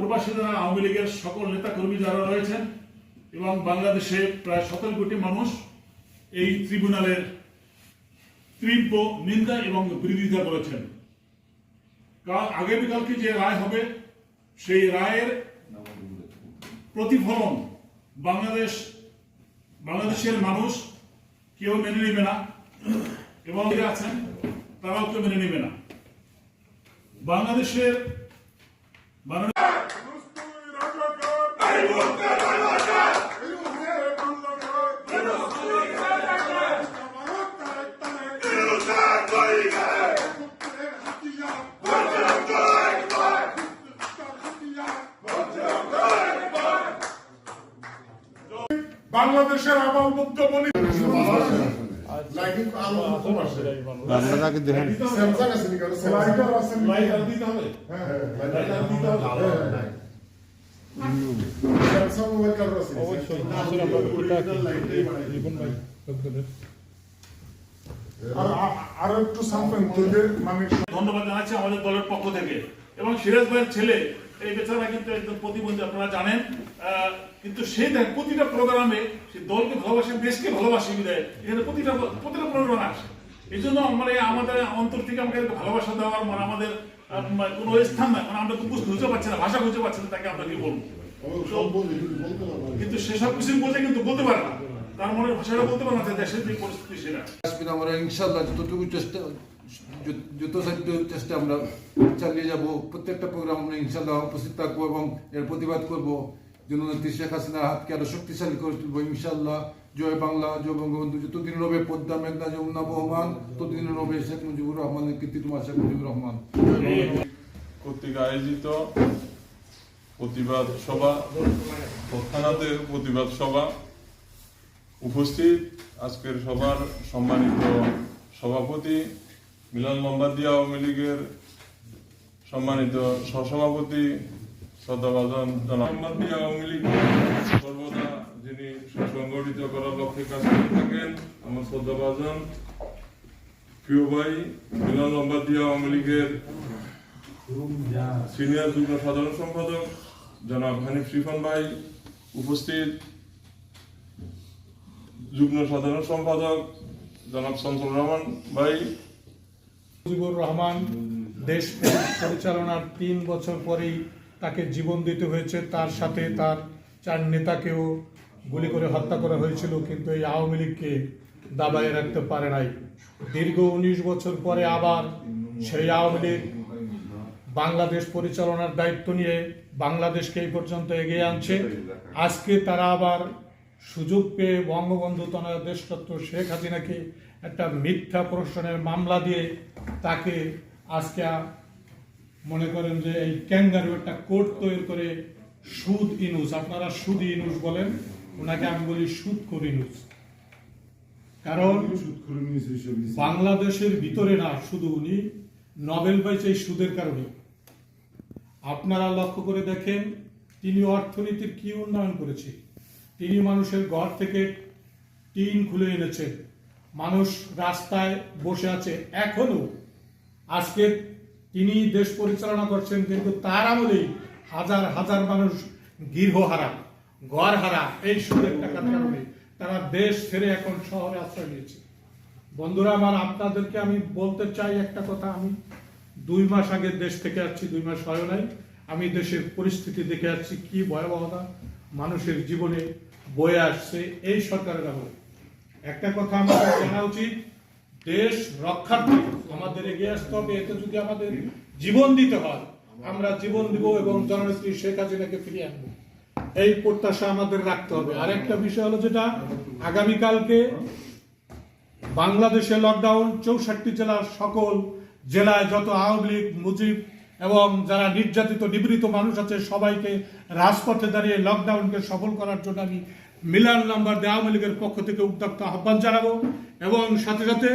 প্রবাসী যারা আওয়ামী লীগের সকল নেতা কর্মী যারা রয়েছেন এবং বাংলাদেশে প্রায় 17 কোটি মানুষ এই ট্রিব্যুনালের তীব্র নিন্দা এবং বিরোধিতা করেছেন। আগামীকালকে যে রায় হবে সেই রায়ের প্রতিফলন বাংলাদেশের মানুষ কেউ মেনে নেবে না এবং আছেন তারাও কেউ মেনে নেবে না। বাংলাদেশের বাংলাদেশের আবাল মুক্ত বলি আরো একটু ধন্যবাদ জানাচ্ছি আমাদের দলের পক্ষ থেকে। এবং সিরাজ ভাইয়ের ছেলে এই বেচারা কিন্তু একজন প্রতিবন্ধী, আপনারা জানেন, কিন্তু সে প্রতিটা প্রোগ্রামে সে দলকে ভালোবাসে, দেশকে ভালোবাসে বিদায় এখানে প্রতিটা প্রোগ্রামে আসে। এই জন্য আমাদের অন্তর থেকে আমাকে ভালোবাসা দেওয়ার আমাদের কোনো স্থান নাই, আমরা তো খুঁজে পাচ্ছি না, ভাষা খুঁজে পাচ্ছি না তাকে আমরা কি বলবো। কিন্তু সেসব কিছু বলতে কিন্তু বলতে পারে না, তার মনের ভাষাটা বলতে পারে না দেশের যে পরিস্থিতি সেটা। আমরা ইনশাআল্লাহ যতটুকু যথাসাধ্য চেষ্টা আমরা চালিয়ে যাব। প্রত্যেকটা প্রোগ্রাম আমরা ইনশাআল্লাহ উপস্থিত থাকবো এবং এর প্রতিবাদ করবো। জননেত্রী শেখ হাসিনার হাতকে আরো শক্তিশালী করে তুলবো ইনশাআল্লাহ। জয় বাংলা, জয় বঙ্গবন্ধু। যতদিন রবে পদ্মা মেঘনা যমুনা বহমান, ততদিন রবে শেখ মুজিবুর রহমানের কীর্তিতমা শেখ মুজিবুর রহমান কর্তৃক আয়োজিত প্রতিবাদ সভা, থানাদের প্রতিবাদ সভা উপস্থিত আজকের সভার সম্মানিত সভাপতি মিলন মোহাম্মদিয়া আওয়ামী লীগের সম্মানিত সহসভাপতি শ্রদ্ধাভাজন জনাব মোহাম্মদিয়া আওয়ামী লীগ সর্বদা যিনি সুসংগঠিত করার লক্ষ্যে কাজ করে থাকেন, আমার শ্রদ্ধাভাজন প্রিয় ভাই মিলন মোহাম্মদিয়া আওয়ামী লীগের সিনিয়র যুগ্ম সাধারণ সম্পাদক জনাব হানিফ রিফান ভাই উপস্থিত, যুগ্ম সাধারণ সম্পাদক জনাব শামসুর রহমান ভাই। মুজিবুর রহমান দেশ পরিচালনার 3 বছর পরেই তাকে জীবন দিতে হয়েছে, তার সাথে তার 4 নেতাকেও গুলি করে হত্যা করা হয়েছিল, কিন্তু এই আওয়ামী লীগকে দাবায় রাখতে পারে নাই। দীর্ঘ 19 বছর পরে আবার সেই আওয়ামী লীগ বাংলাদেশ পরিচালনার দায়িত্ব নিয়ে বাংলাদেশকে এই পর্যন্ত এগিয়ে আনছে। আজকে তারা আবার সুযোগ পেয়ে বঙ্গবন্ধু তনয় দেশরত্ন শেখ হাসিনাকে একটা মিথ্যা প্রশ্নের মামলা দিয়ে তাকে আজকে মনে করেন যে এই ক্যাঙ্গারু একটা কোর্ট তৈরি করে সুদ ইনুস, আপনারা সুদ ইনুস বলেন, ওনাকে আমি বলি সুদখোর ইনুস। কারণ বাংলাদেশের ভিতরে না, শুধু উনি নোবেল পাইছে এই সুদের কারণে। আপনারা লক্ষ্য করে দেখেন তিনি অর্থনীতির কি উন্নয়ন করেছে। তিনি মানুষের ঘর থেকে টিন খুলে এনেছেন, মানুষ রাস্তায় বসে আছে এখনো। আজকে তিনি দেশ পরিচালনা করছেন, কিন্তু তার আমলেই হাজার হাজার মানুষ গৃহহারা, ঘর হারা এই সুদের টাকার কারণে তারা দেশ ছেড়ে এখন শহরে আশ্রয় নিয়েছে। বন্ধুরা আমার, আপনাদেরকে আমি বলতে চাই একটা কথা। আমি 2 মাস আগে দেশ থেকে আসছি, 2 মাস হয় নাই। আমি দেশের পরিস্থিতি দেখে আসছি, কি ভয়াবহতা মানুষের জীবনে বয়ে আসছে এই সরকারের আমলে। একটা কথা আমাদের জানা উচিত, দেশ রক্ষার্থে আমাদের এগিয়ে আসতে হবে। এতে যদি আমাদের জীবন দিতে হয় আমরা জীবন দিব এবং জননেত্রী শেখ হাসিনাকে ফিরিয়ে আনবো, এই প্রত্যাশা আমাদের রাখতে হবে। আরেকটা বিষয় হলো যেটা আগামীকালকে বাংলাদেশে লকডাউন, 64 জেলার সকল জেলায় যত আওয়ামী লীগ, মুজিব এবং যারা নির্যাতিত নিপীড়িত মানুষ আছে সবাইকে রাজপথে দাঁড়িয়ে লকডাউনকে সফল করার জন্য আমি মিলান নাম্বার দিয়ে আওয়ামী লীগের পক্ষ থেকে উদ্যোক্তা আহ্বান জানাবো। এবং সাথে সাথে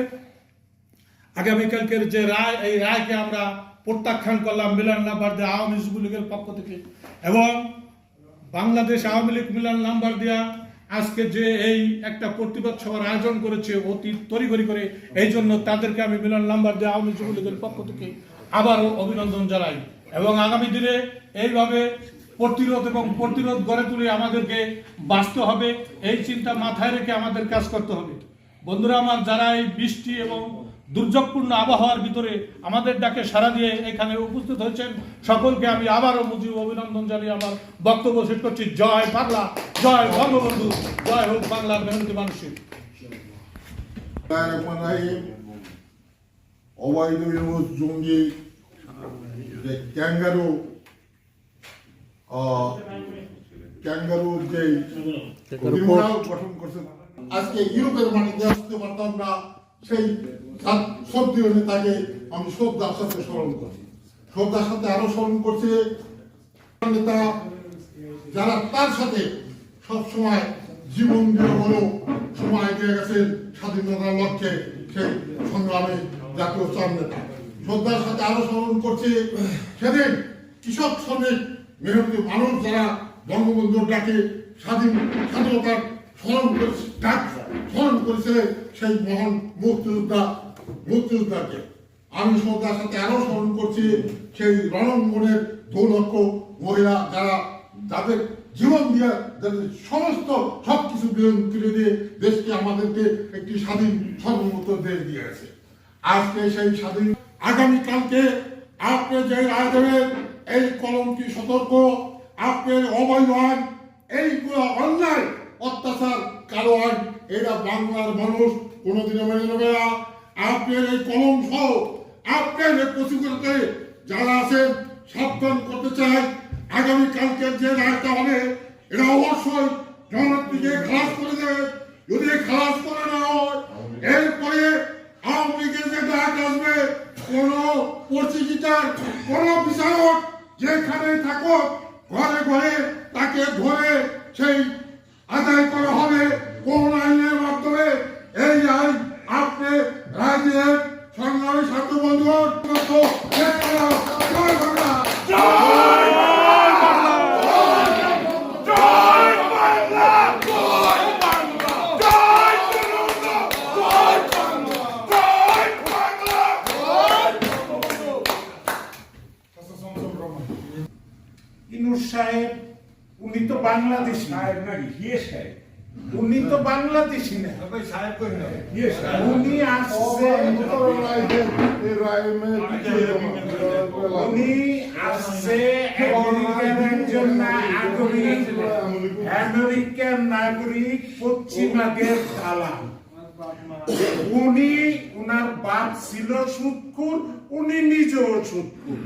আগামীকালকের যে রায়, এই রায়কে আমরা প্রত্যাখ্যান করলাম মিলান নাম্বার দিয়ে আওয়ামী লীগের পক্ষ থেকে। এবং বাংলাদেশ আওয়ামী লীগ মিলান নাম্বার দেয়া আজকে যে এই একটা প্রতিবাদ সভার আয়োজন করেছে অতি তড়িঘড়ি করে, এই জন্য তাদেরকে আমি মিলন নাম্বার দিয়ে আওয়ামী যুবলীগের পক্ষ থেকে আবারও অভিনন্দন জানাই। এবং আগামী দিনে এইভাবে প্রতিরোধ গড়ে তুলে আমাদেরকে বাঁচতে হবে, এই চিন্তা মাথায় রেখে আমাদের কাজ করতে হবে। বন্ধুরা আমার, যারা এই বৃষ্টি এবং দুর্যোগপূর্ণ আবহাওয়ার ভিতরে আমাদের ডাকে সাড়া দিয়ে এখানে উপস্থিত হয়েছেন, সকলকে আমি আবারও মুজিব অভিনন্দন জানিয়ে আমার বক্তব্য শেষ করছি। জয় বাংলা, জয় বঙ্গবন্ধু, জয় হোক বাংলার মেহনতি মানুষের। অবৈধ ইউনুস জঙ্গি যে ক্যাঙ্গারু যে ট্রিবিউনাল গঠন করছে, আজকে ইউরোপের মাটিতে আসতে পারতাম না, সেই সত্যিও নেতাকে আমি শ্রদ্ধার সাথে স্মরণ করছি। শ্রদ্ধার সাথে আরো স্মরণ করছি নেতা যারা তার সাথে সবসময় জীবন দিয়ে হলেও সময় দিয়ে গেছেন স্বাধীনতার লক্ষ্যে, সেই সংগ্রামে জাতীয় চার নেতা। শ্রদ্ধার সাথে আরো স্মরণ করছি সেদিন কৃষক শ্রমিক মেহনতি মানুষ যারা বঙ্গবন্ধুর ডাকে স্বাধীনতার স্মরণ করেছে সেই মহান মুক্তিযোদ্ধাকে। আমি শ্রদ্ধার সাথে আরো স্মরণ করছি সেই রণাঙ্গনের 2 লক্ষ মহিলা যারা তাদের জীবন দিয়ে সমস্ত সবকিছু বিলীন করে দিয়ে দেশকে আমাদেরকে একটি স্বাধীন সার্বভৌমত্ব দেশ দিয়েছে। আজকে সেই স্বাধীন আগামীকালকে আপনি যে রায় দেবেন, এই কলমটি সতর্ক, আপনার অবৈধ আইন, এইগুলো অন্যায় অত্যাচার কালো আইন, এরা বাংলার মানুষ কোনোদিনও মেনে নেবে না। আপনার এই কলম সহ আপনার প্রতিযোগিতা যারা আছেন সাবধান করতে চাই, আগামীকালকে যে রায়টা হবে এটা অবশ্যই জনপ্রিয়কে খালাস করে দেবে। যদি খালাস করে না হয়, এরপরে আওয়ামী লীগের যে ডাক আসবে, কোন প্রতিযোগিতার কোন বিচারক যেখানে থাকুক ঘরে ঘরে তাকে ধরে সেই আদায় করা হবে কোন আইনের মাধ্যমে। এই আইন আপনি রাজ্যের সংগ্রামী ছাত্র বন্ধুগণ ইনুস সাহেব উনি তো বাংলাদেশি, উনি তো বাংলাদেশি না, উনি আসছে একজন আমেরিকান নাগরিক, পশ্চিমাদের দালাল। উনি, উনার বাপ ছিল সুদখোর, উনি নিজেও সুদখোর।